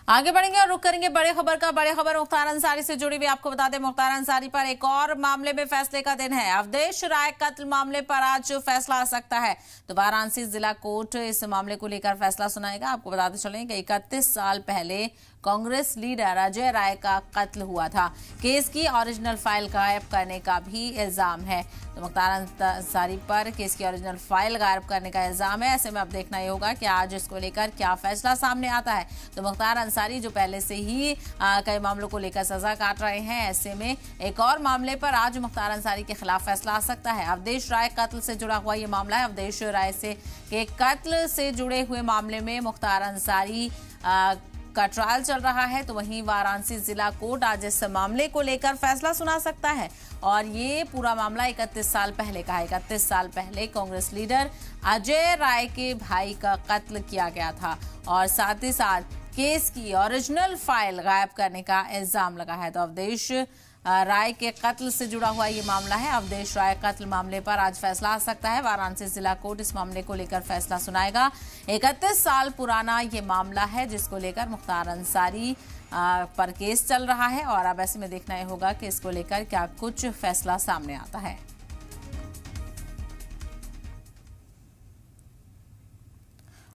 आगे बढ़ेंगे और रुक करेंगे बड़े खबर का। बड़े खबर मुख्तार अंसारी से जुड़ी हुई। आपको बता दें, मुख्तार अंसारी पर एक और मामले में फैसले का दिन है। अवधेश राय कत्ल मामले पर आज फैसला आ सकता है। तो वाराणसी जिला कोर्ट इस मामले को लेकर फैसला सुनाएगा। आपको बताते चलें कि 31 साल पहले कांग्रेस लीडर अजय राय का कत्ल हुआ था। केस की ओरिजिनल फाइल गायब करने का भी इल्जाम है। तो मुख्तार अंसारी पर केस की ओरिजिनल फाइल गायब करने का इल्जाम है। ऐसे में अब देखना ये होगा कि आज इसको लेकर क्या फैसला सामने आता है। तो मुख्तार अंसारी जो पहले से ही कई मामलों को लेकर सजा काट रहे हैं, ऐसे में एक और मामले पर आज मुख्तार अंसारी के खिलाफ फैसला आ सकता है। अवधेश राय कत्ल से जुड़ा हुआ ये मामला है। अवधेश राय के कत्ल से जुड़े हुए मामले में मुख्तार अंसारी का ट्रायल चल रहा है। तो वहीं वाराणसी जिला कोर्ट आज इस मामले को लेकर फैसला सुना सकता है। और ये पूरा मामला 31 साल पहले का है। 31 साल पहले कांग्रेस लीडर अजय राय के भाई का कत्ल किया गया था और साथ ही साथ केस की ओरिजिनल फाइल गायब करने का इल्जाम लगा है। तो अवधेश राय के कत्ल से जुड़ा हुआ ये मामला है। अवधेश राय कत्ल मामले पर आज फैसला आ सकता है। वाराणसी जिला कोर्ट इस मामले को लेकर फैसला सुनाएगा। 31 साल पुराना ये मामला है जिसको लेकर मुख्तार अंसारी पर केस चल रहा है और अब ऐसे में देखना ये होगा कि इसको लेकर क्या कुछ फैसला सामने आता है।